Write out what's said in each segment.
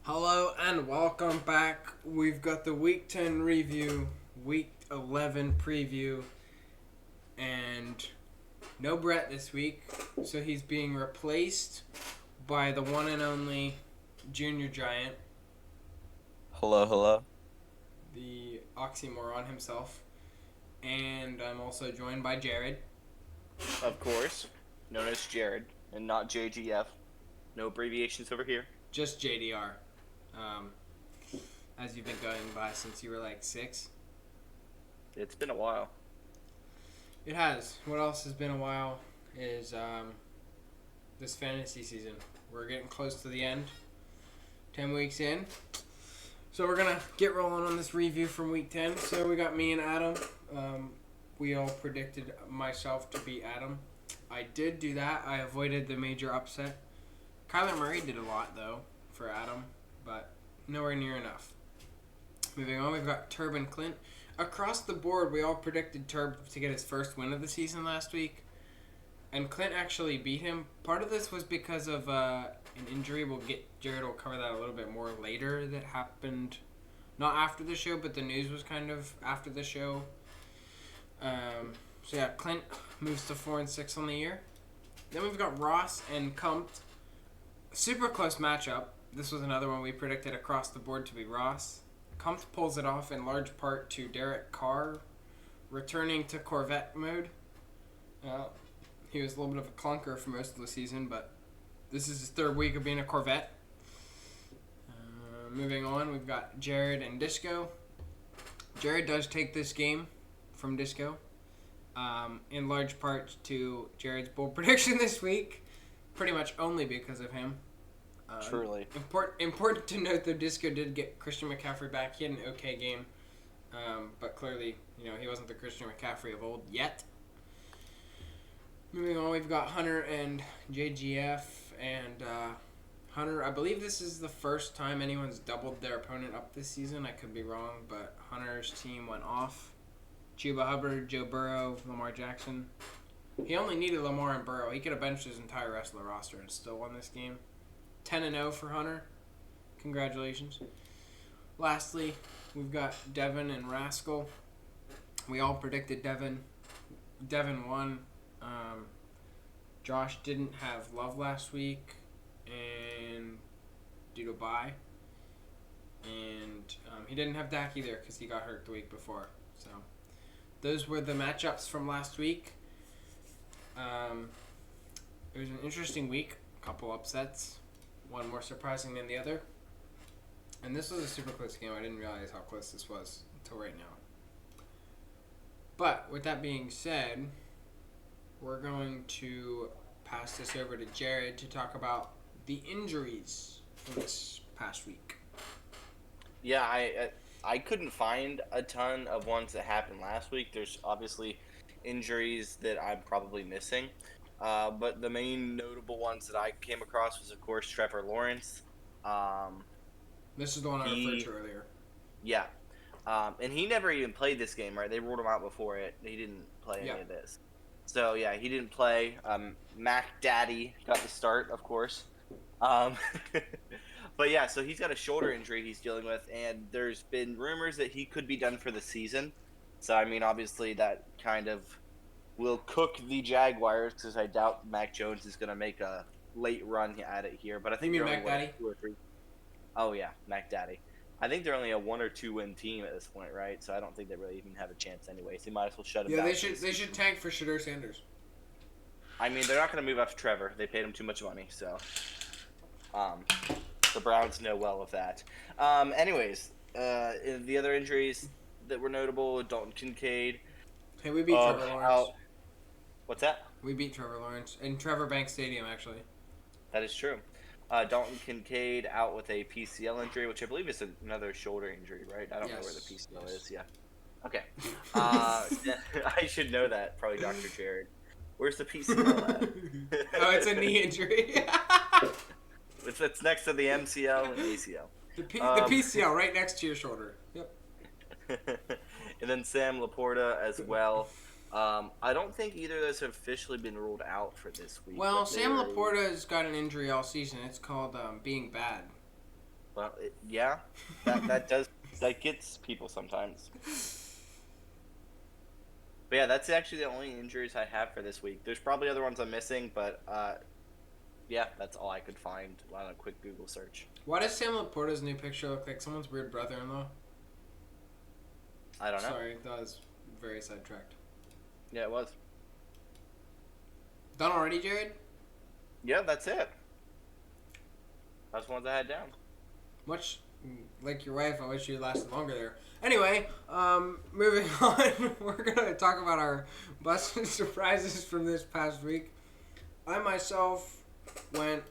Hello and welcome back. We've got the Week 10 review, Week 11 preview, and no Brett this week, so he's being replaced by the one and only Junior Giant, Hello, hello. the oxymoron himself, and I'm also joined by Jared. Of course, known as Jared and not JGF. No abbreviations over here. Just JDR, um, as you've been going by since you were like 6. It's been a while. It has. What else has been a while is this fantasy season. We're getting close to the end. 10 weeks in. So we're going to get rolling on this review from week 10. So we got me and Adam. We all predicted myself to be Adam. I did do that. I avoided the major upset. Kyler Murray did a lot, though, for Adam, but nowhere near enough. Moving on, we've got Turb and Clint. Across the board, we all predicted Turb to get his first win of the season last week, and Clint actually beat him. Part of this was because of an injury. Jared will cover that a little bit more later. That happened, not after the show, but the news was kind of after the show. So yeah, Clint moves to 4-6 on the year. Then we've got Ross and Kumpf. Super close matchup. This was another one we predicted across the board to be Ross. Kumpf pulls it off in large part to Derek Carr returning to Corvette mode. He was a little bit of a clunker for most of the season, but this is his third week of being a Corvette. Moving on, we've got Jared and Disco. Jared does take this game from Disco, in large part to Jared's bold prediction this week, pretty much only because of him. Truly. Important to note, though, Disco did get Christian McCaffrey back. He had an okay game, but clearly, he wasn't the Christian McCaffrey of old yet. Moving on, we've got Hunter and JGF, and Hunter, I believe this is the first time anyone's doubled their opponent up this season. I could be wrong, but Hunter's team went off. Chuba Hubbard, Joe Burrow, Lamar Jackson. He only needed Lamar and Burrow. He could have benched his entire rest of the roster and still won this game. 10-0 for Hunter. Congratulations. Lastly, we've got Devin and Rascal. We all predicted Devin. Devin won. Josh didn't have Love last week and due to bye. And he didn't have Dak either because he got hurt the week before. So those were the matchups from last week. It was an interesting week. A couple upsets. One more surprising than the other. And this was a super close game. I didn't realize how close this was until right now. But with that being said, we're going to pass this over to Jared to talk about the injuries from this past week. Yeah, I couldn't find a ton of ones that happened last week. There's obviously injuries that I'm probably missing. But the main notable ones that I came across was, of course, Trevor Lawrence. This is the one I referred to earlier. Yeah. And he never even played this game, right? They ruled him out before it. He didn't play any of this. So, yeah, he didn't play. Mac Daddy got the start, of course. But, yeah, so he's got a shoulder injury he's dealing with, and there's been rumors that he could be done for the season. So, I mean, obviously that kind of will cook the Jaguars because I doubt Mac Jones is going to make a late run at it here. But I think you mean they're Mac only Daddy? 2 or 3. Oh, yeah, Mac Daddy. I think they're only a 1 or 2 win team at this point, right? So I don't think they really even have a chance anyway. So they might as well shut him down. Yeah, they should tank for Shadur Sanders. I mean, they're not going to move after Trevor. They paid him too much money, so the Browns know well of that. Anyways, the other injuries that were notable: Dalton Kincaid. Hey, we beat Trevor Lawrence. What's that? We beat Trevor Lawrence in Trevor Banks Stadium, actually. That is true. Dalton Kincaid out with a PCL injury, which I believe is another shoulder injury, right? I don't know where the PCL is. Yeah. Okay. I should know that. Probably Dr. Jared. Where's the PCL at? Oh, it's a knee injury. It's next to the MCL and ACL. The PCL right next to your shoulder. Yep. And then Sam Laporta as well. I don't think either of those have officially been ruled out for this week. Well, Sam Laporta has got an injury all season. It's called being bad. Well, that gets people sometimes. But yeah, that's actually the only injuries I have for this week. There's probably other ones I'm missing, but yeah, that's all I could find on a quick Google search. Why does Sam Laporta's new picture look like someone's weird brother-in-law? I don't know. Sorry, that was very sidetracked. Yeah, it was. Done already, Jared? Yeah, that's it. That's the ones I had down. Much like your wife, I wish you lasted longer there. Anyway, moving on, we're going to talk about our busted surprises from this past week. I myself went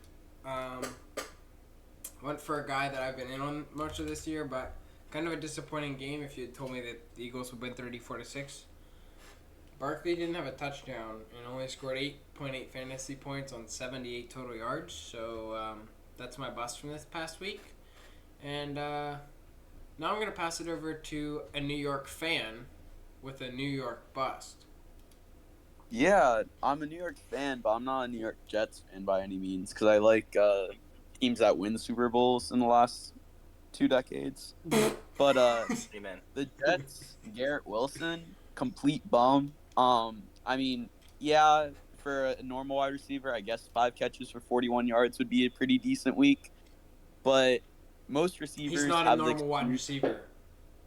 for a guy that I've been in on much of this year, but kind of a disappointing game if you had told me that the Eagles would win 34-6. Barkley didn't have a touchdown and only scored 8.8 fantasy points on 78 total yards, so that's my bust from this past week. And now I'm going to pass it over to a New York fan with a New York bust. Yeah, I'm a New York fan, but I'm not a New York Jets fan by any means because I like teams that win Super Bowls in the last 2 decades. But Amen. The Jets, Garrett Wilson, complete bum. I mean, yeah, for a normal wide receiver, I guess 5 catches for 41 yards would be a pretty decent week. But most receivers He's not have a normal wide receiver.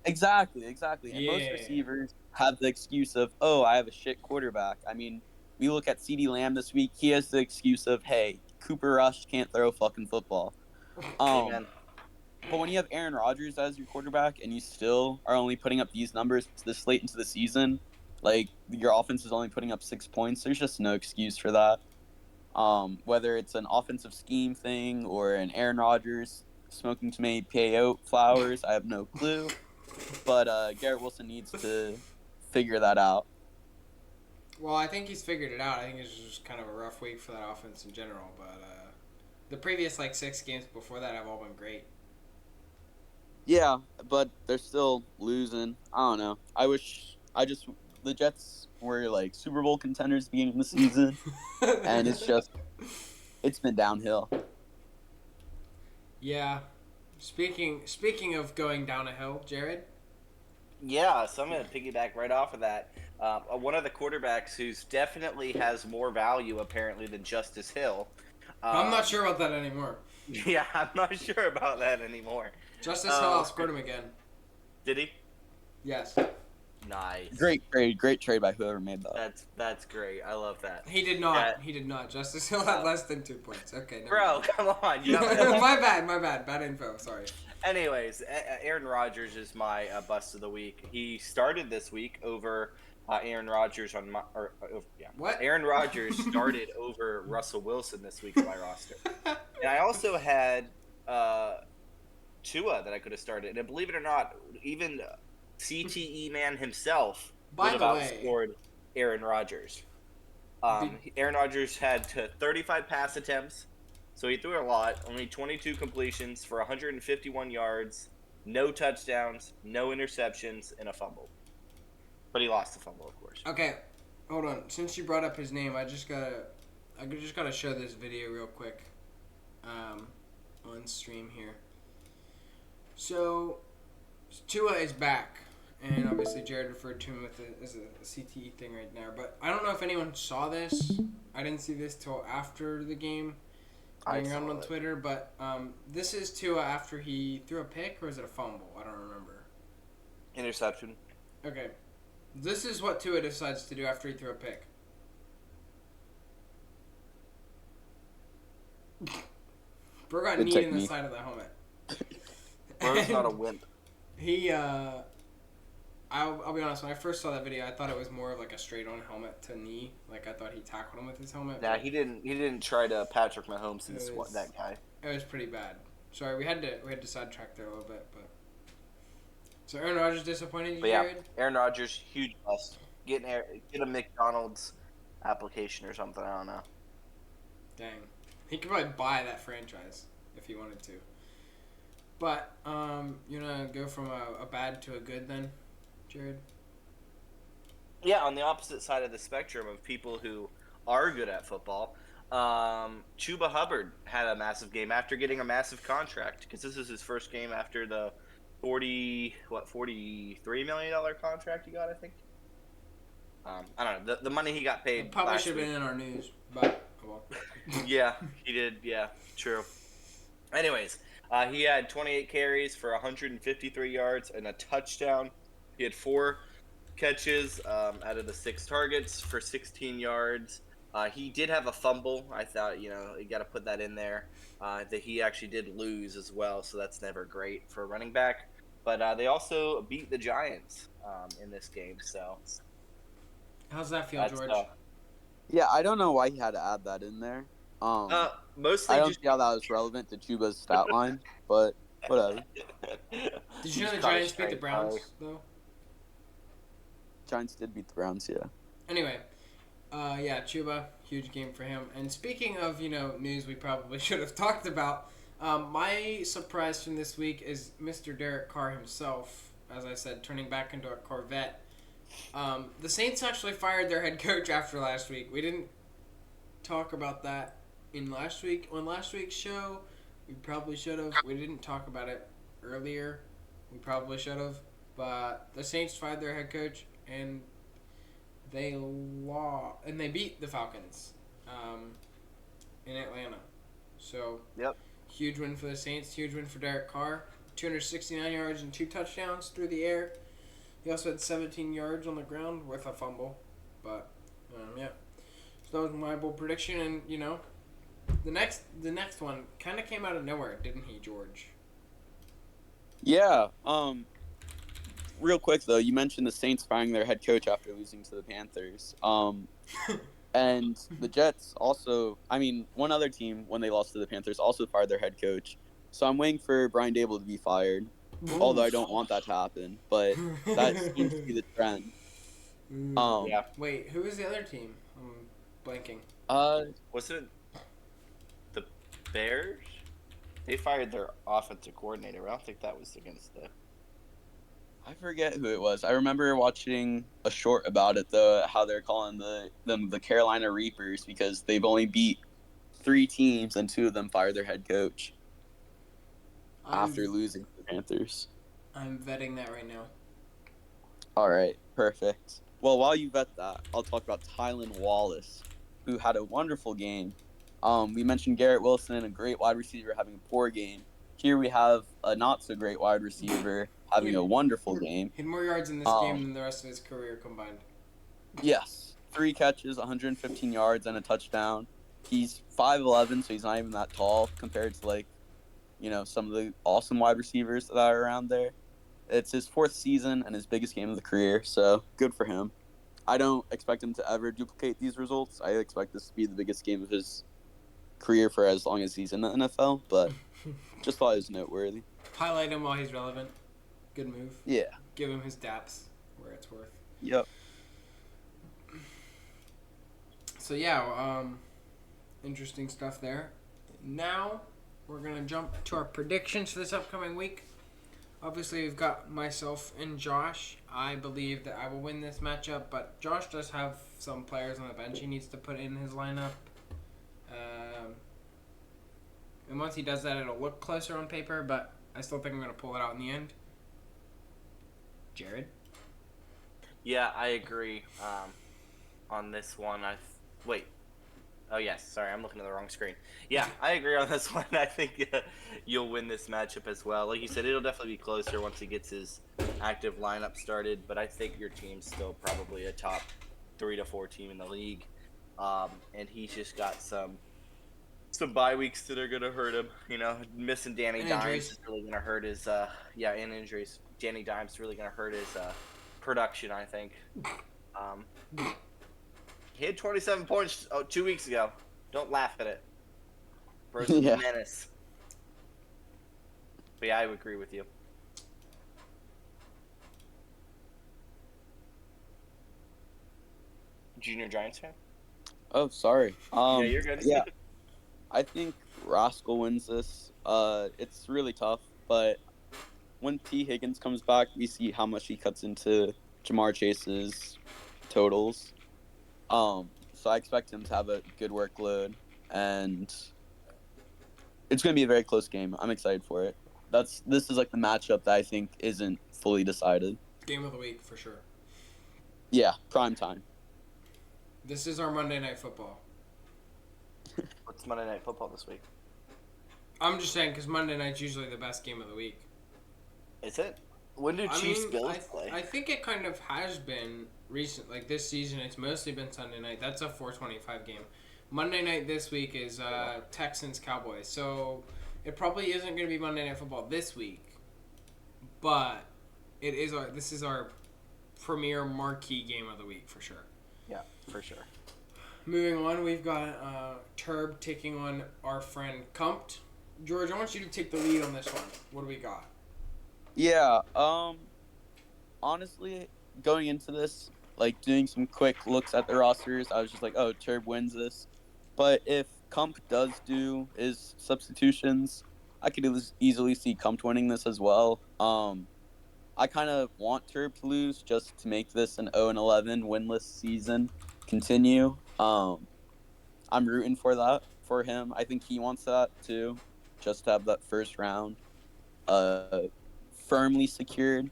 Exactly. And most receivers have the excuse of, oh, I have a shit quarterback. I mean, we look at CeeDee Lamb this week. He has the excuse of, hey, Cooper Rush can't throw a fucking football. Amen. But when you have Aaron Rodgers as your quarterback and you still are only putting up these numbers this late into the season, like your offense is only putting up 6 points, there's just no excuse for that. Whether it's an offensive scheme thing or an Aaron Rodgers smoking too many peyote flowers, I have no clue. But Garrett Wilson needs to figure that out. Well, I think he's figured it out. I think it's just kind of a rough week for that offense in general. But the previous 6 games before that have all been great. Yeah, but they're still losing. I don't know. The Jets were Super Bowl contenders at the beginning of the season, and it's been downhill. Yeah. Speaking of going down a hill, Jared? Yeah, so I'm going to piggyback right off of that. One of the quarterbacks who's definitely has more value, apparently, than Justice Hill. I'm not sure about that anymore. Yeah, I'm not sure about that anymore. Justice Hill outscored him again. Did he? Yes. Nice. Great trade by whoever made that. That's great. I love that. He did not. He did not. Justice Hill had less than 2 points. Okay, bro, come on. My bad. Bad info. Sorry. Anyways, Aaron Rodgers is my bust of the week. He started this week over Aaron Rodgers on my What? Aaron Rodgers started over Russell Wilson this week on my roster, and I also had Tua that I could have started. And believe it or not, even CTE man himself would have outscored Aaron Rodgers. Aaron Rodgers had 35 pass attempts, so he threw a lot. Only 22 completions for 151 yards, no touchdowns, no interceptions, and a fumble. But he lost the fumble, of course. Okay, hold on. Since you brought up his name, I just gotta show this video real quick. On stream here. So, Tua is back, and obviously Jared referred to him as a CTE thing right now. But I don't know if anyone saw this. I didn't see this till after the game, going around on Twitter. But this is Tua after he threw a pick, or is it a fumble? I don't remember. Interception. Okay. This is what Tua decides to do after he threw a pick. Bro got kneed in the side of the helmet. Bro's not a wimp. He, I'll be honest, when I first saw that video, I thought it was more of a straight-on helmet to knee. I thought he tackled him with his helmet. Nah, he didn't try to Patrick Mahomes and that guy. It was pretty bad. Sorry, we had to sidetrack there a little bit, but... So Aaron Rodgers disappointed you, Jared? Yeah, Aaron Rodgers, huge bust. Get a McDonald's application or something, I don't know. Dang. He could probably buy that franchise if he wanted to. But, you want to go from a bad to a good then, Jared? Yeah, on the opposite side of the spectrum of people who are good at football, Chuba Hubbard had a massive game after getting a massive contract because this is his first game after the $43 million contract he got, I think. I don't know the money he got paid. It probably last should have week. been in our news, but well. Yeah, he did. Yeah, true. Anyways, he had 28 carries for 153 yards and a touchdown. He had 4 catches out of the 6 targets for 16 yards. He did have a fumble. I thought, you got to put that in there. That he actually did lose as well, so that's never great for a running back. But they also beat the Giants in this game, so How's that feel, that's George? Yeah, I don't know why he had to add that in there. mostly I don't just see how that was relevant to Chuba's stat line, but whatever. Did you know the Just caught a Giants beat the straight Browns, fire. though? Giants did beat the Browns, yeah. Anyway, yeah, Chuba, huge game for him. And speaking of, news we probably should have talked about, my surprise from this week is Mr. Derek Carr himself, as I said, turning back into a Corvette. The Saints actually fired their head coach after last week. We didn't talk about that on last week's show. We probably should have. We didn't talk about it earlier. We probably should have. But the Saints fired their head coach, and they beat the Falcons in Atlanta. So, Yep. huge win for the Saints. Huge win for Derek Carr. 269 yards and 2 touchdowns through the air. He also had 17 yards on the ground with a fumble. But, yeah. So that was my bold prediction. And, the next one kind of came out of nowhere, didn't he, George? Yeah. Real quick though, you mentioned the Saints firing their head coach after losing to the Panthers. And the Jets also, one other team when they lost to the Panthers also fired their head coach. So I'm waiting for Brian Dable to be fired. Although I don't want that to happen, but that seems to be the trend. Yeah. Wait, who was the other team? I'm blanking. Was it the Bears? They fired their offensive coordinator. I don't think that was against the. I forget who it was. I remember watching a short about it though, how they're calling them the Carolina Reapers because they've only beat 3 teams and 2 of them fired their head coach after losing to the Panthers. I'm vetting that right now. All right, perfect. Well, while you vet that, I'll talk about Tylan Wallace, who had a wonderful game. We mentioned Garrett Wilson, a great wide receiver, having a poor game. Here we have a not-so-great wide receiver having a wonderful game. He had more yards in this game than the rest of his career combined. Yes. 3 catches, 115 yards, and a touchdown. He's 5'11", so he's not even that tall compared to, some of the awesome wide receivers that are around there. It's his 4th season and his biggest game of the career, so good for him. I don't expect him to ever duplicate these results. I expect this to be the biggest game of his career for as long as he's in the NFL, but just thought it was noteworthy. Highlight him while he's relevant. Good move. Yeah. Give him his daps where it's worth. Yep. So yeah, interesting stuff there. Now we're gonna jump to our predictions for this upcoming week. Obviously, we've got myself and Josh. I believe that I will win this matchup, but Josh does have some players on the bench he needs to put in his lineup. And once he does that, it'll look closer on paper, but I still think I'm going to pull it out in the end. Jared? Yeah, I agree on this one. Wait. Oh, yes. Sorry, I'm looking at the wrong screen. Yeah, I agree on this one. I think you'll win this matchup as well. Like you said, it'll definitely be closer once he gets his active lineup started, but I think your team's still probably a top 3 to 4 team in the league. And he's just got some bye weeks that are going to hurt him. Missing Danny Dimes is really going to hurt his and injuries. Danny Dimes is really going to hurt his production, I think. He had 27 points 2 weeks ago. Don't laugh at it. Bro's a menace. But yeah, I would agree with you. Junior Giants fan? Oh, sorry. Yeah, you're good. Yeah. I think Rascal wins this. It's really tough, but when T. Higgins comes back, we see how much he cuts into Jamar Chase's totals. So I expect him to have a good workload. and it's going to be a very close game. I'm excited for it. This is like the matchup that I think isn't fully decided. Game of the week for sure. Yeah, prime time. This is our Monday Night Football. What's Monday Night Football this week? I'm just saying because Monday night's usually the best game of the week. Is it? When do Chiefs Bills play? I think it kind of has been recent. Like this season, it's mostly been Sunday night. That's a 4:25 game. Monday night this week is Texans Cowboys. So it probably isn't going to be Monday Night Football this week, but this is our premier marquee game of the week for sure. Yeah, for sure. Moving on, we've got Turb taking on our friend Kumpt. George, I want you to take the lead on this one. What do we got? Yeah, honestly, going into this, like doing some quick looks at the rosters, I was just like, oh, Turb wins this. But if Kump does do his substitutions, I could easily see Kump winning this as well. I kind of want Turb to lose just to make this an 0-11 winless season continue. I'm rooting for that for him. I think he wants that too, just to have that first round firmly secured.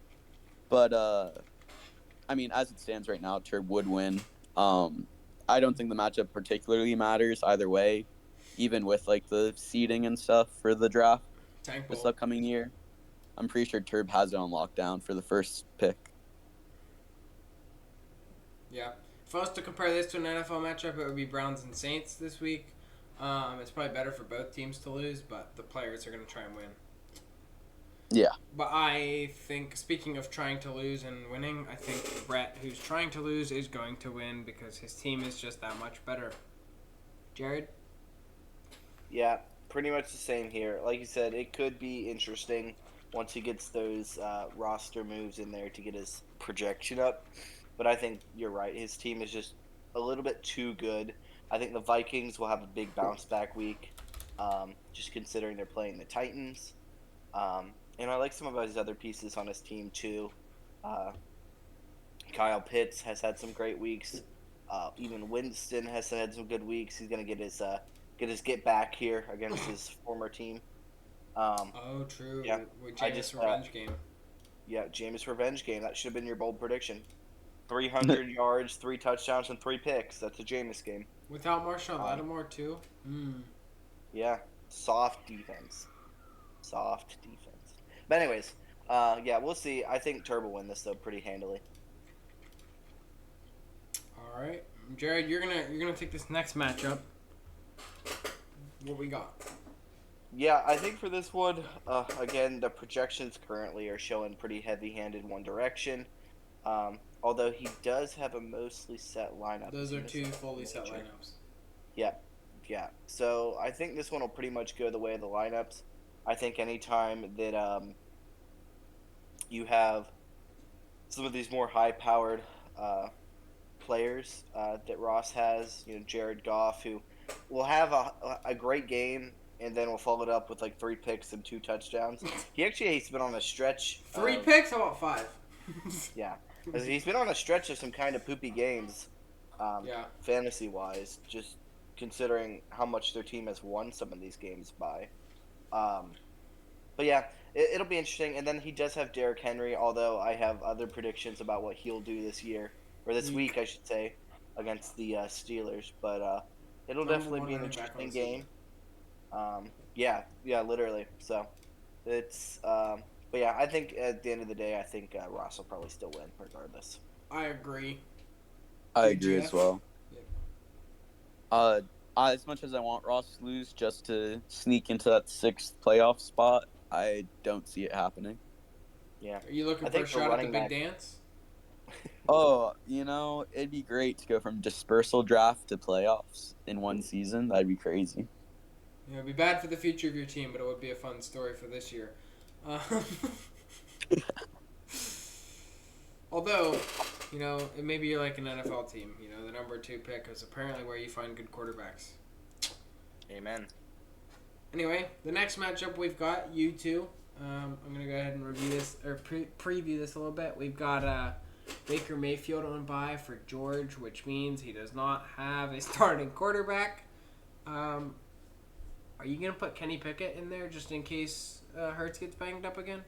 But I mean, as it stands right now, Turb would win. I don't think the matchup particularly matters either way, even with like the seeding and stuff for the draft this upcoming year. I'm pretty sure Turb has it on lockdown for the first pick. Yeah. If I was to compare this to an NFL matchup, it would be Browns and Saints this week. It's probably better for both teams to lose, but the players are going to try and win. Yeah. But I think, speaking of trying to lose and winning, I think Brett, who's trying to lose, is going to win because his team is just that much better. Jared? Yeah, pretty much the same here. Like you said, it could be interesting once he gets those roster moves in there to get his projection up. But I think you're right. His team is just a little bit too good. I think the Vikings will have a big bounce back week, just considering they're playing the Titans. And I like some of his other pieces on his team too. Kyle Pitts has had some great weeks. Even Winston has had some good weeks. He's gonna get his get back here against his former team. True. Yeah, with Jameis revenge game. Yeah, Jameis revenge game. That should have been your bold prediction. 300 yards, 3 touchdowns, and 3 picks. That's a Jameis game. Without Marshawn Lattimore too. Yeah, soft defense. But anyways, yeah, we'll see. I think Turb will win this though pretty handily. All right, Jared, you're gonna take this next matchup. What we got? Yeah, I think for this one, again, the projections currently are showing pretty heavy-handed one direction. Although he does have a mostly set lineup. Those are 2 fully set lineups. Yeah. So I think this one will pretty much go the way of the lineups. I think anytime that you have some of these more high-powered players that Ross has, Jared Goff, who will have a great game and then we'll follow it up with like 3 picks and 2 touchdowns. He's been on a stretch. 3 picks? How about 5? Yeah. He's been on a stretch of some kind of poopy games, fantasy-wise, just considering how much their team has won some of these games by. But yeah, it'll be interesting. And then he does have Derrick Henry, although I have other predictions about what he'll do this year, or this week, I should say, against the Steelers. But it'll definitely be an interesting game. Yeah, literally. So it's... But yeah, I think at the end of the day, I think Ross will probably still win regardless. I agree. I agree as well. Yeah. As much as I want Ross to lose just to sneak into that 6th playoff spot, I don't see it happening. Yeah. Are you looking for a shot at the big dance? Oh, it'd be great to go from dispersal draft to playoffs in one season. That'd be crazy. Yeah, it'd be bad for the future of your team, but it would be a fun story for this year. Although, it may be like an NFL team. The number 2 pick is apparently where you find good quarterbacks. Amen. Anyway, the next matchup we've got, you two. I'm going to go ahead and review this, or preview this a little bit. We've got Baker Mayfield on bye for George, which means he does not have a starting quarterback. Are you gonna put Kenny Pickett in there just in case Hurts gets banged up again?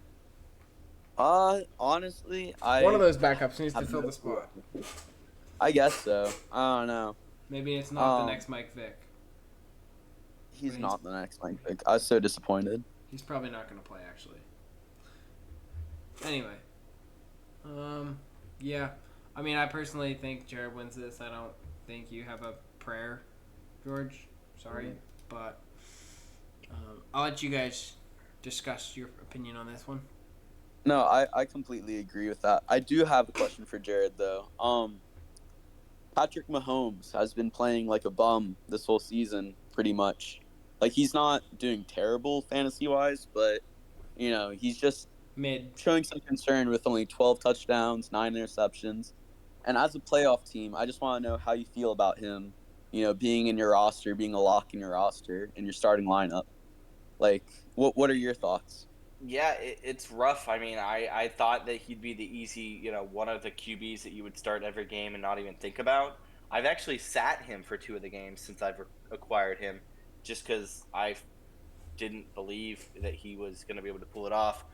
Honestly, One of I those backups needs to have fill no the spot. clue. I guess so. I don't know. Maybe it's not the next Mike Vick. He's not the next Mike Vick. I was so disappointed. He's probably not gonna play actually. Anyway, yeah. I mean, I personally think Jared wins this. I don't think you have a prayer, George. Sorry, but I'll let you guys discuss your opinion on this one. No, I completely agree with that. I do have a question for Jared though. Patrick Mahomes has been playing like a bum this whole season, pretty much. Like he's not doing terrible fantasy wise, but he's just Mid. showing some concern with only 12 touchdowns, 9 interceptions. And as a playoff team, I just want to know how you feel about him, being in your roster, being a lock in your roster, in your starting lineup. Like, what are your thoughts? Yeah, it's rough. I mean, I thought that he'd be the easy, one of the QBs that you would start every game and not even think about. I've actually sat him for 2 of the games since I've acquired him, just because I didn't believe that he was going to be able to pull it off.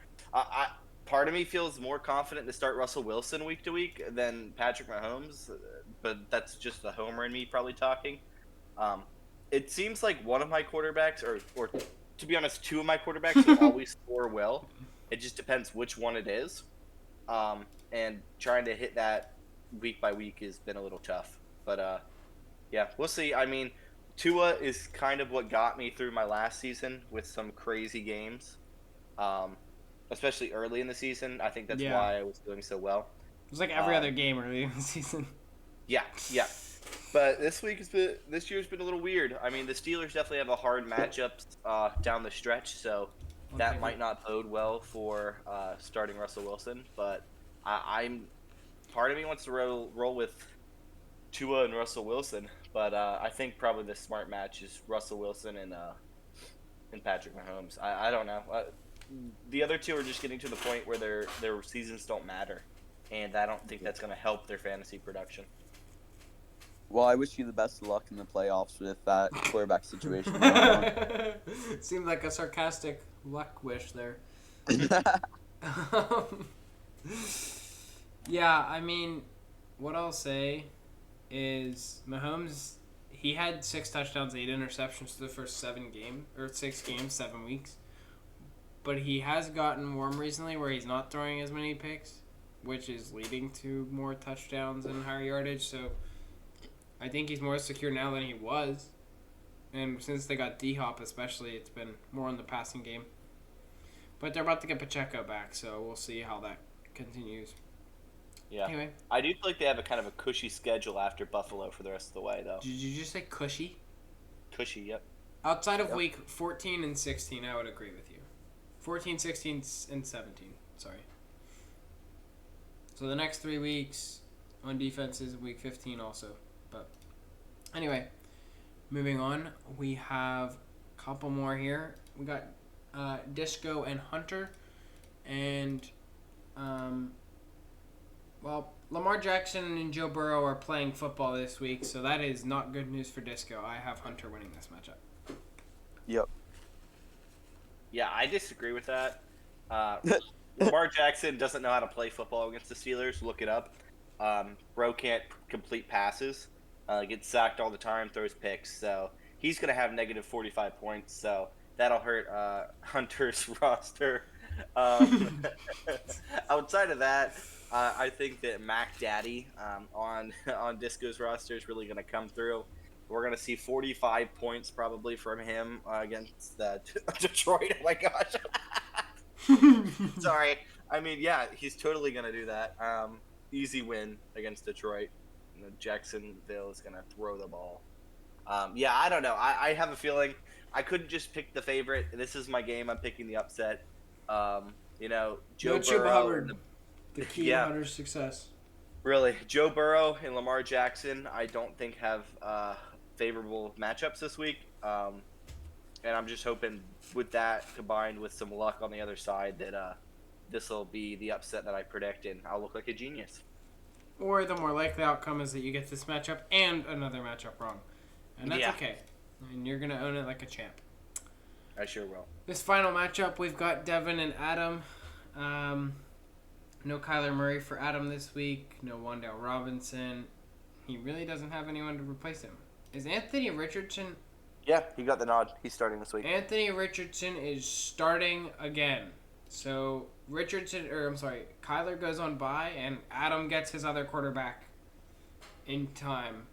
Part of me feels more confident to start Russell Wilson week to week than Patrick Mahomes, but that's just the homer in me probably talking. It seems like one of my quarterbacks, or to be honest, 2 of my quarterbacks will always score well. It just depends which one it is. And trying to hit that week by week has been a little tough. But yeah, we'll see. I mean, Tua is kind of what got me through my last season with some crazy games, especially early in the season. I think that's why I was doing so well. It was like every other game early in the season. Yeah. But this year's been a little weird. I mean, the Steelers definitely have a hard matchups down the stretch, so that might not bode well for starting Russell Wilson. But I'm part of me wants to roll with Tua and Russell Wilson, but I think probably the smart match is Russell Wilson and Patrick Mahomes. I don't know. The other 2 are just getting to the point where their seasons don't matter, and I don't think that's going to help their fantasy production. Well, I wish you the best of luck in the playoffs with that quarterback situation. Seemed like a sarcastic luck wish there. Yeah, I mean, what I'll say is Mahomes, he had 6 touchdowns, 8 interceptions the first 6 games, 7 weeks. But he has gotten warm recently where he's not throwing as many picks, which is leading to more touchdowns and higher yardage. So I think he's more secure now than he was. And since they got D-Hop especially, it's been more in the passing game. But they're about to get Pacheco back, so we'll see how that continues. Yeah. Anyway. I do feel like they have a kind of a cushy schedule after Buffalo for the rest of the way, though. Did you just say cushy? Cushy, yep. Outside of week 14 and 16, I would agree with you. 14, 16, and 17. Sorry. So the next 3 weeks on defense is week 15 also. But anyway, moving on. We have a couple more here. We got Disco and Hunter. And, Lamar Jackson and Joe Burrow are playing football this week, so that is not good news for Disco. I have Hunter winning this matchup. Yep. Yeah, I disagree with that. Lamar Jackson doesn't know how to play football against the Steelers. Look it up. Bro can't complete passes. Gets sacked all the time, throws picks. So he's going to have negative 45 points. So that'll hurt Hunter's roster. Outside of that, I think that Mac Daddy on Disco's roster is really going to come through. We're going to see 45 points probably from him against Detroit. Oh, my gosh. Sorry. I mean, yeah, he's totally going to do that. Easy win against Detroit. Jacksonville is going to throw the ball. Yeah, I don't know. I have a feeling I couldn't just pick the favorite. This is my game. I'm picking the upset. Joe Burrow. The key to Hunter's success. Really, Joe Burrow and Lamar Jackson, I don't think have favorable matchups this week. And I'm just hoping with that combined with some luck on the other side that this will be the upset that I predict and I'll look like a genius. Or the more likely outcome is that you get this matchup and another matchup wrong. And that's okay. and you're gonna own it like a champ. I sure will. This final matchup, we've got Devin and Adam. No Kyler Murray for Adam this week. No Wan'Dale Robinson. He really doesn't have anyone to replace him. Is Anthony Richardson? Yeah, he got the nod. He's starting this week. Anthony Richardson is starting again. So Kyler goes on bye, and Adam gets his other quarterback in time.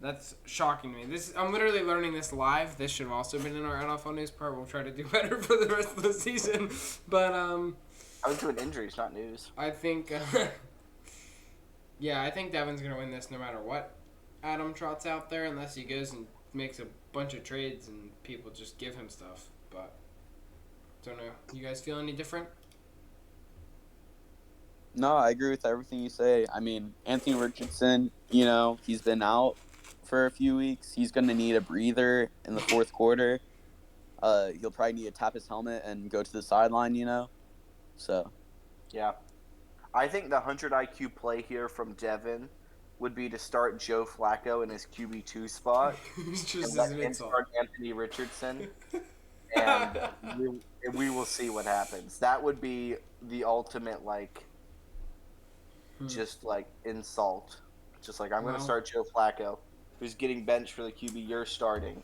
That's shocking me. I'm literally learning this live. This should have also been in our NFL news part. We'll try to do better for the rest of the season. But I was doing injuries, not news. I think I think Devin's gonna win this no matter what Adam trots out there, unless he goes and makes a bunch of trades and people just give him stuff. But don't know. You guys feel any different? No, I agree with everything you say. I mean, Anthony Richardson, he's been out for a few weeks. He's going to need a breather in the fourth quarter. He'll probably need to tap his helmet and go to the sideline, So. Yeah. I think the 100 IQ play here from Devin would be to start Joe Flacco in his QB2 spot. Just and let him start Anthony Richardson. And we will see what happens. That would be the ultimate, just, insult. Just I'm going to start Joe Flacco, who's getting benched for the QB you're starting,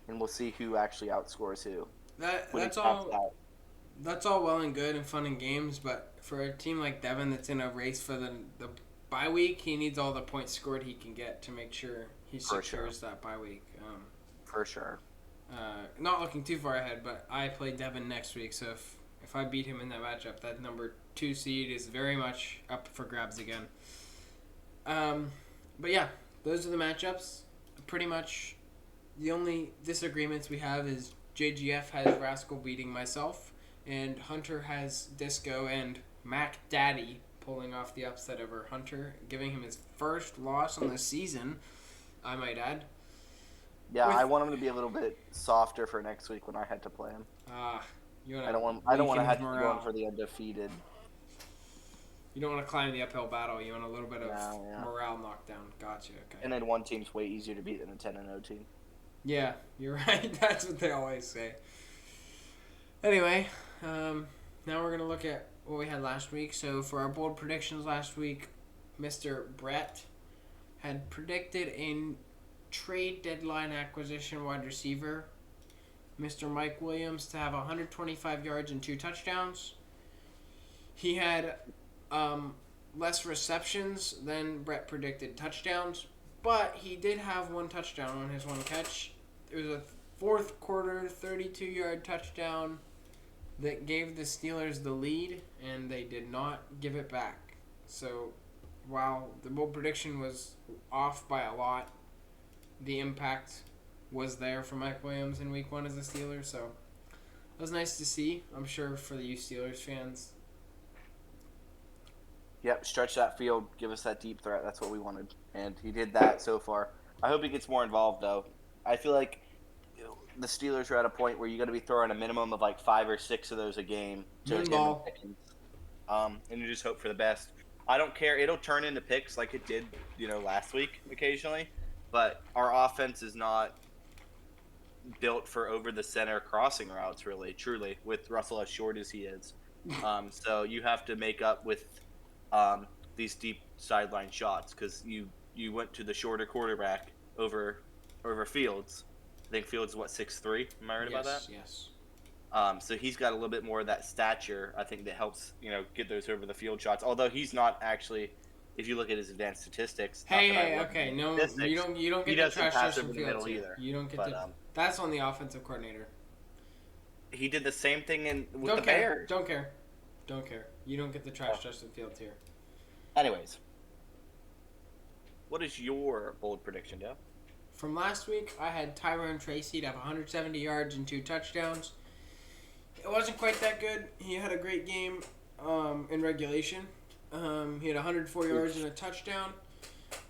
and we'll see who actually outscores who. That's all well and good and fun and games, but for a team like Devin that's in a race for the bye week, he needs all the points scored he can get to make sure he secures that bye week. For sure. Not looking too far ahead, but I play Devin next week, so if I beat him in that matchup, that number 2 seed is very much up for grabs again. But yeah, those are the matchups. Pretty much the only disagreements we have is JGF has Rascal beating myself, and Hunter has Disco and Mac Daddy pulling off the upset over Hunter, giving him his first loss on the season, I might add. Yeah, I want him to be a little bit softer for next week when I had to play him. I don't want to have to go on for the undefeated. You don't want to climb the uphill battle. You want a little bit of morale knockdown. Gotcha. Okay. And then one team's way easier to beat than a 10-0 team. Yeah, you're right. That's what they always say. Anyway, now we're going to look at what we had last week. So for our bold predictions last week, Mr. Brett had predicted a trade deadline acquisition wide receiver, Mr. Mike Williams, to have 125 yards and 2 touchdowns. He had less receptions than Brett predicted touchdowns, but he did have 1 touchdown on his 1 catch. It was a fourth quarter 32-yard touchdown that gave the Steelers the lead, and they did not give it back. So while the bold prediction was off by a lot, the impact was there for Mike Williams in week 1 as a Steeler, so it was nice to see, I'm sure, for you Steelers fans. Yep, stretch that field, give us that deep threat. That's what we wanted, and he did that so far. I hope he gets more involved, though. I feel like the Steelers are at a point where you're going to be throwing a minimum of 5 or 6 of those a game to him and you just hope for the best. I don't care. It'll turn into picks like it did, last week occasionally, but our offense is not built for over-the-center crossing routes, really, truly, with Russell as short as he is. So you have to make up with these deep sideline shots because you went to the shorter quarterback over Fields. I think Fields is 6'3". Am I right about that? Yes. So he's got a little bit more of that stature. I think that helps get those over the field shots. Although he's not actually, if you look at his advanced statistics. Okay, no, you don't get the trash Justin Fields either. You don't get that's on the offensive coordinator. He did the same thing with the Bears. Don't care. You don't get the trash Justin Fields here. Anyways, what is your bold prediction, Dale? From last week, I had Tyrone Tracy to have 170 yards and 2 touchdowns. It wasn't quite that good. He had a great game in regulation. He had 104 yards and a touchdown.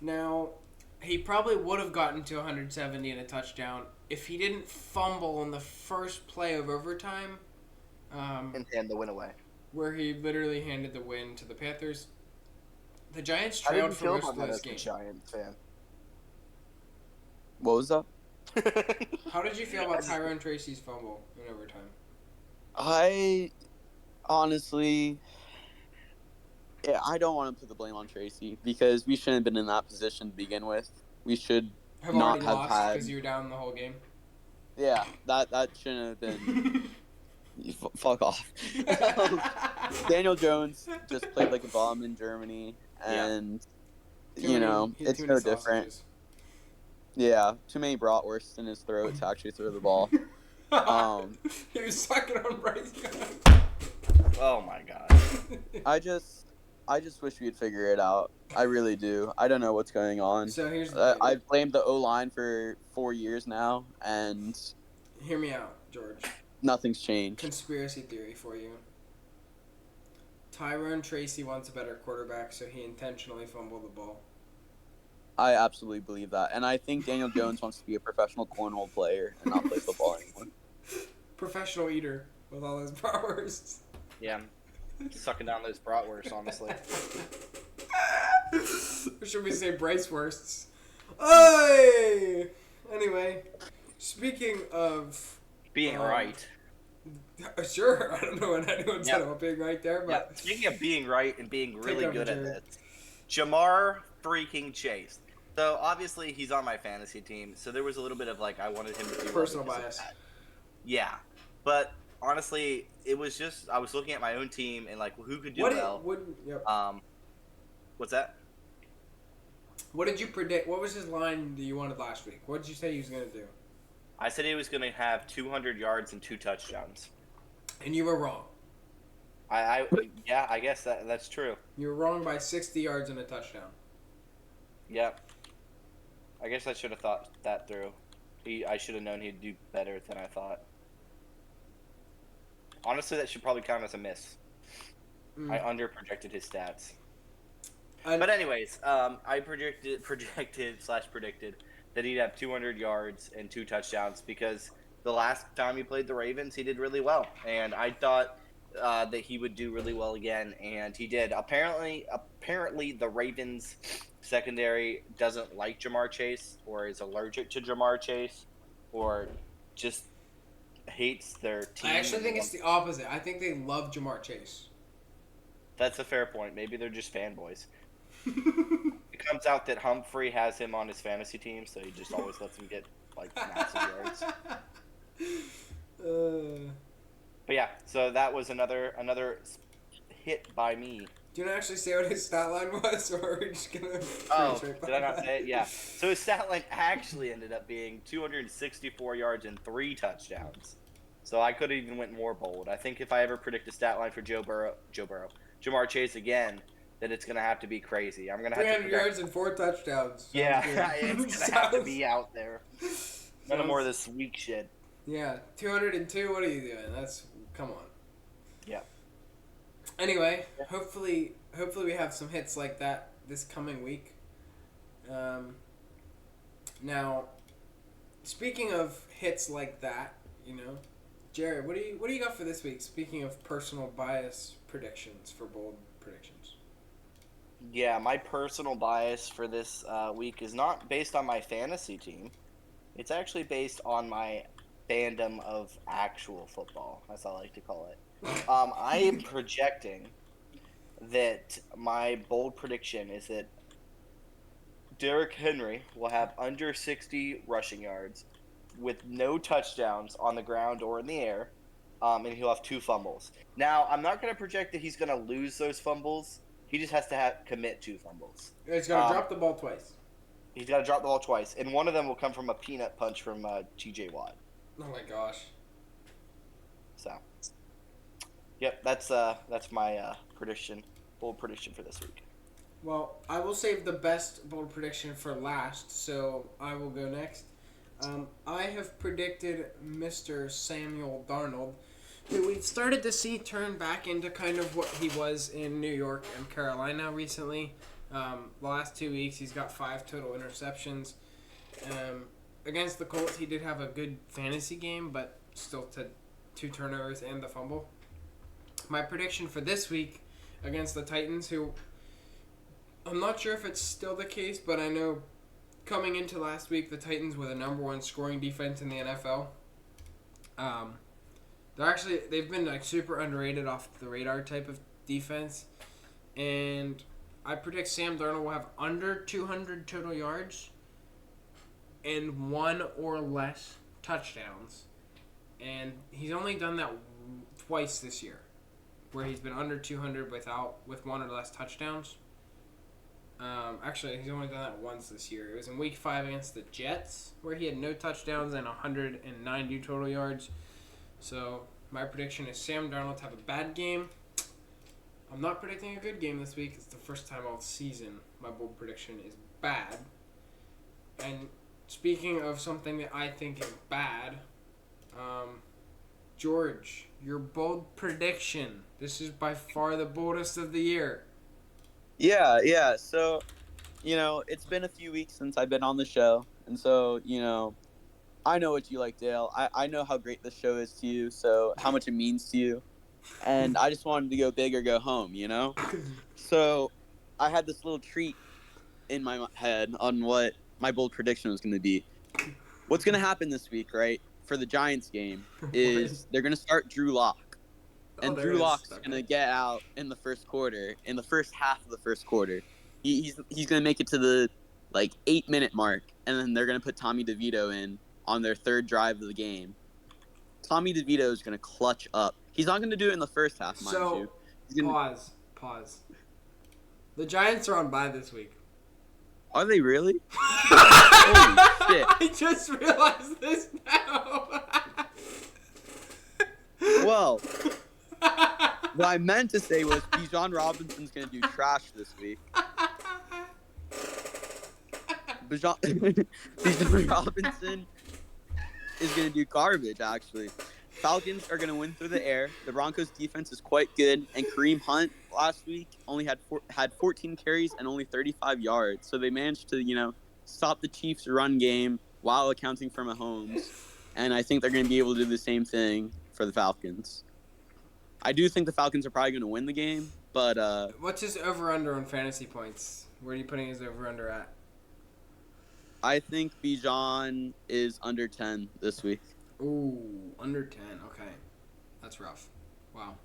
Now, he probably would have gotten to 170 and a touchdown if he didn't fumble on the first play of overtime. And hand the win away. Where he literally handed the win to the Panthers. The Giants trailed for most of this game. Giants fan. What was that? How did you feel about Tyrone Tracy's fumble in overtime? I honestly, yeah, I don't want to put the blame on Tracy because we shouldn't have been in that position to begin with. We should Have not already have lost had. because you were down the whole game. Yeah, that shouldn't have been. Fuck off. Daniel Jones just played like a bomb in Germany, and it's no different. Yeah, too many bratwursts in his throat to actually throw the ball. He was sucking on Bryce Young. Oh my god. I just wish we'd figure it out. I really do. I don't know what's going on. So here's the thing. I've blamed the O-line for 4 years now, and Hear me out, George. nothing's changed. Conspiracy theory for you. Tyrone Tracy wants a better quarterback, so he intentionally fumbled the ball. I absolutely believe that, and I think Daniel Jones wants to be a professional cornhole player and not play football anymore. Professional eater with all those bratwursts. Yeah, sucking down those bratwursts, honestly. Or should we say Brycewursts? Hey! Anyway, speaking of Being right. Sure, I don't know what anyone said about being right there, but yeah. Speaking of being right and being really good at Jared. this, Jamar freaking Chase. So obviously he's on my fantasy team, so there was a little bit of like I wanted him to do personal well because bias. of that. Yeah, but honestly, it was just I was looking at my own team and like who could do well. What's that? What did you predict? What was his line that you wanted last week? What did you say he was going to do? I said he was going to have 200 yards and 2 touchdowns. And you were wrong. I guess that's true. You were wrong by 60 yards and a touchdown. Yep. I guess I should have thought that through. I should have known he'd do better than I thought. Honestly, that should probably count as a miss. I underprojected his stats. But anyways, I predicted that he'd have 200 yards and 2 touchdowns because the last time he played the Ravens, he did really well. And I thought that he would do really well again, and he did. Apparently the Ravens secondary doesn't like Jamar Chase or is allergic to Jamar Chase or just hates their team. I actually think it's the opposite. I think they love Jamar Chase. That's a fair point. Maybe they're just fanboys. It comes out that Humphrey has him on his fantasy team, so he just always lets him get like massive yards. But yeah, so that was another hit by me. Do you not actually say what his stat line was, or are we just gonna? Did I not say it? Yeah. So his stat line actually ended up being 264 yards and 3 touchdowns. So I could have even went more bold. I think if I ever predict a stat line for Jamar Chase again, that it's gonna have to be crazy. I'm gonna have 300 yards and 4 touchdowns. Yeah, it's gonna have to be out there. None more of this weak shit. Yeah, 202. What are you doing? Come on. Yeah. Anyway, hopefully we have some hits like that this coming week. Now, speaking of hits like that, Jared, what do you got for this week? Speaking of personal bias predictions for bold predictions. Yeah, my personal bias for this week is not based on my fantasy team. It's actually based on my fandom of actual football, as I like to call it. I am projecting that my bold prediction is that Derrick Henry will have under 60 rushing yards with no touchdowns on the ground or in the air, and he'll have 2 fumbles. Now, I'm not going to project that he's going to lose those fumbles. He just has to commit 2 fumbles. He's going to drop the ball twice. He's got to drop the ball twice, and one of them will come from a peanut punch from T.J. Watt. Oh my gosh. So, yep, that's my prediction, bold prediction for this week. Well, I will save the best bold prediction for last, so I will go next. I have predicted Mr. Samuel Darnold, who we've started to see turn back into kind of what he was in New York and Carolina recently. The last 2 weeks, he's got 5 total interceptions. Against the Colts, he did have a good fantasy game, but still 2 turnovers and the fumble. My prediction for this week against the Titans, who I'm not sure if it's still the case, but I know coming into last week, the Titans were the number 1 scoring defense in the NFL. They've been like super underrated off the radar type of defense, and I predict Sam Darnold will have under 200 total yards and 1 or less touchdowns, and he's only done that twice this year, where he's been under 200 with 1 or less touchdowns. Actually, he's only done that once this year. It was in Week 5 against the Jets, where he had no touchdowns and 190 total yards. So my prediction is Sam Darnold to have a bad game. I'm not predicting a good game this week. It's the first time all season my bold prediction is bad. And speaking of something that I think is bad, George, your bold prediction. This is by far the boldest of the year. Yeah. So, it's been a few weeks since I've been on the show. And so, I know what you like, Dale. I know how great this show is to you, so how much it means to you. And I just wanted to go big or go home, So I had this little treat in my head on what my bold prediction was going to be. What's going to happen this week, right, for the Giants game is they're going to start Drew Lock. And Drew Lock's going to get out in the first quarter, in the first half of the first quarter. He's going to make it to the, 8-minute mark, and then they're going to put Tommy DeVito in on their third drive of the game. Tommy DeVito is going to clutch up. He's not going to do it in the first half, mind you. Pause. The Giants are on bye this week. Are they really? Holy shit. I just realized this now. Well, what I meant to say was Bijan Robinson's going to do trash this week. Bijan Robinson is going to do garbage, actually. Falcons are going to win through the air. The Broncos' defense is quite good, and Kareem Hunt last week only had 14 carries and only 35 yards. So they managed to, stop the Chiefs' run game while accounting for Mahomes. And I think they're going to be able to do the same thing for the Falcons. I do think the Falcons are probably going to win the game, but... What's his over-under on fantasy points? Where are you putting his over-under at? I think Bijan is under 10 this week. Ooh, under 10. Okay. That's rough. Wow.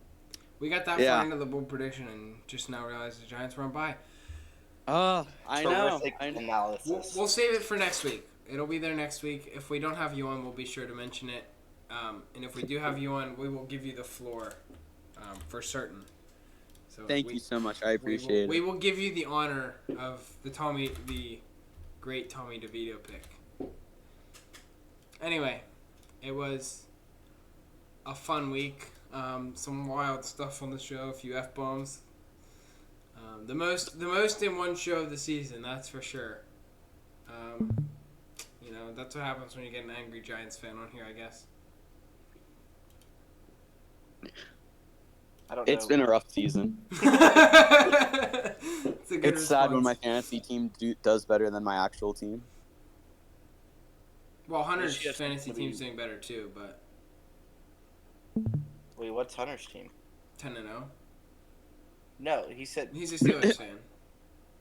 We got that far into the bold prediction and just now realized the Giants were on bye. I know. Analysis. We'll save it for next week. It'll be there next week. If we don't have you on, we'll be sure to mention it. And if we do have you on, we will give you the floor for certain. So Thank you so much. I appreciate it. We will give you the honor of the great Tommy DeVito pick. Anyway, it was a fun week. Some wild stuff on the show. A few F-bombs. The most in one show of the season, that's for sure. That's what happens when you get an angry Giants fan on here, I guess. I don't know. It's been a rough season. It's sad when my fantasy team does better than my actual team. Well, Hunter's fantasy team's doing better too, but... Wait, what's Hunter's team? 10-0. No, he said... He's a Steelers fan.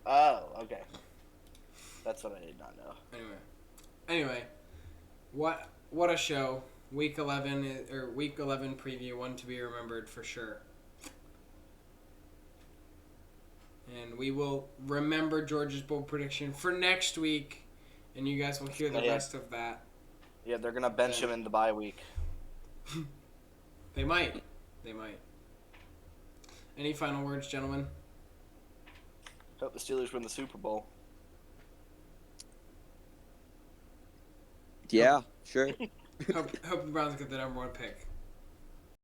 Oh, okay. That's what I did not know. Anyway, what a show. Week 11 preview, one to be remembered for sure. And we will remember George's bold prediction for next week, and you guys will hear the rest of that. Yeah, they're going to bench him in the bye week. They might. Any final words, gentlemen? Hope the Steelers win the Super Bowl. Yeah, sure. Hope the Browns get the number 1 pick.